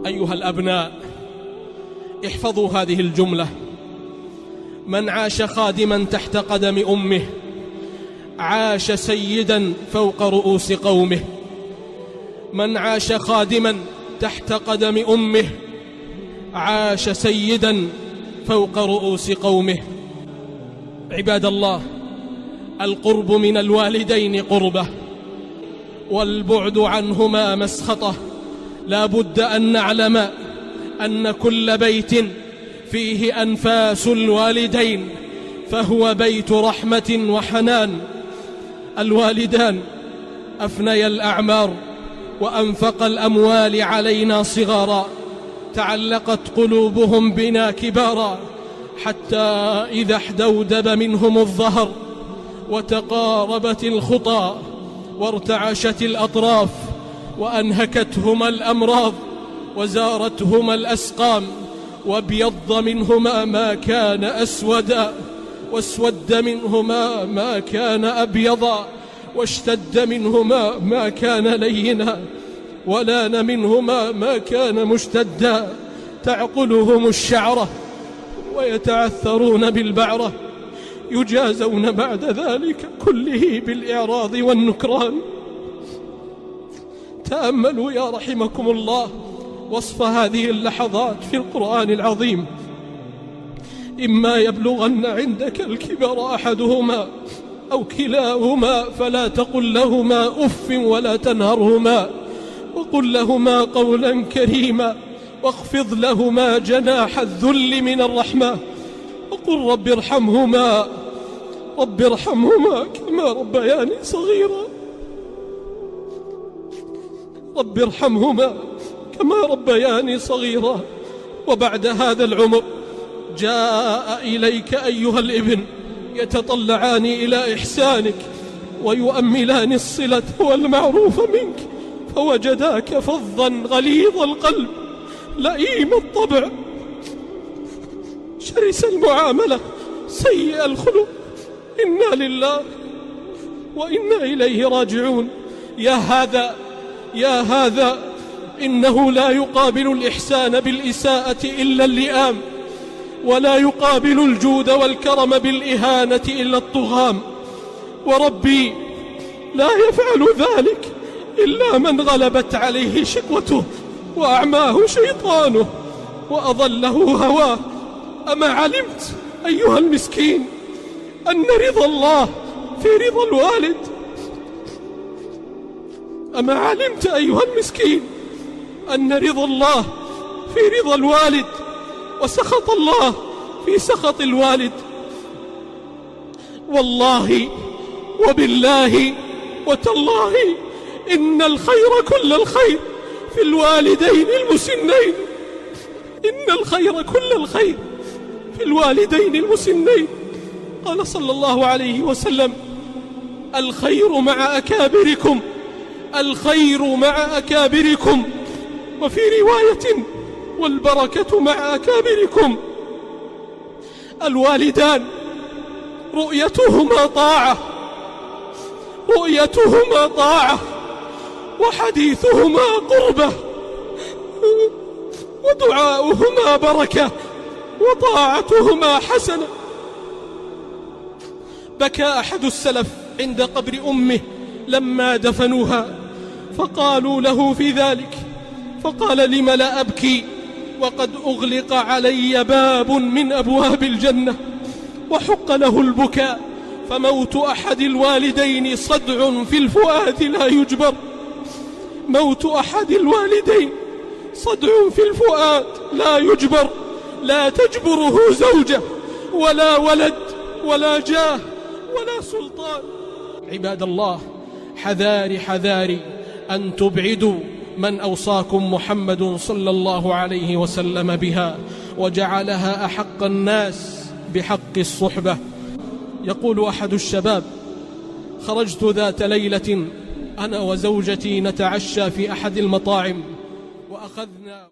أيها الأبناء، احفظوا هذه الجملة: من عاش خادما تحت قدم أمه عاش سيدا فوق رؤوس قومه. من عاش خادما تحت قدم أمه عاش سيدا فوق رؤوس قومه. عباد الله، القرب من الوالدين قربة، والبعد عنهما مسخطة. لا بد أن نعلم أن كل بيت فيه أنفاس الوالدين فهو بيت رحمة وحنان. الوالدان أفنيا الأعمار وأنفق الأموال علينا صغارا، تعلقت قلوبهم بنا كبارا، حتى إذا احدودب منهم الظهر وتقاربت الخطى وارتعشت الأطراف وأنهكتهما الأمراض وزارتهما الأسقام وابيض منهما ما كان أسودا واسود منهما ما كان أبيضا واشتد منهما ما كان لينا ولان منهما ما كان مشتدا، تعقلهم الشعرة ويتعثرون بالبعرة، يجازون بعد ذلك كله بالإعراض والنكران. تأملوا يا رحمكم الله وصف هذه اللحظات في القرآن العظيم: إما يبلغن عندك الكبر أحدهما أو كلاهما فلا تقل لهما أف ولا تنهرهما وقل لهما قولا كريما واخفض لهما جناح الذل من الرحمة وقل رب ارحمهما كما ربياني صغيرا. رب ارحمهما كما ربياني صغيرا. وبعد هذا العمر جاء إليك أيها الابن يتطلعان إلى إحسانك ويؤملان الصلة والمعروف منك، فوجداك فظا غليظ القلب لئيم الطبع شرس المعاملة سيء الخلق. إنا لله وإنا إليه راجعون. يا هذا إنه لا يقابل الإحسان بالإساءة إلا اللئام، ولا يقابل الجود والكرم بالإهانة إلا الطغام. وربي لا يفعل ذلك إلا من غلبت عليه شقوته وأعماه شيطانه وأضله هواه. أما علمت أيها المسكين أن رضا الله في رضا الوالد؟ أما علمت أيها المسكين أن رضا الله في رضا الوالد وسخط الله في سخط الوالد؟ والله وبالله وتالله إن الخير كل الخير في الوالدين المسنين. إن الخير كل الخير في الوالدين المسنين. قال صلى الله عليه وسلم: الخير مع أكابركم، الخير مع أكابركم. وفي رواية: والبركة مع أكابركم. الوالدان رؤيتهما طاعة وحديثهما قربة ودعاؤهما بركة وطاعتهما حسنة. بكى أحد السلف عند قبر أمه لما دفنوها، فقالوا له في ذلك، فقال: لم لا أبكي وقد أغلق علي باب من أبواب الجنة وحق له البكاء، فموت أحد الوالدين صدع في الفؤاد لا يجبر. موت أحد الوالدين صدع في الفؤاد لا يجبر، لا تجبره زوجة ولا ولد ولا جاه ولا سلطان. عباد الله، حذاري أن تبعدوا من أوصاكم محمد صلى الله عليه وسلم بها وجعلها أحق الناس بحق الصحبة. يقول أحد الشباب: خرجت ذات ليلة أنا وزوجتي نتعشى في أحد المطاعم وأخذنا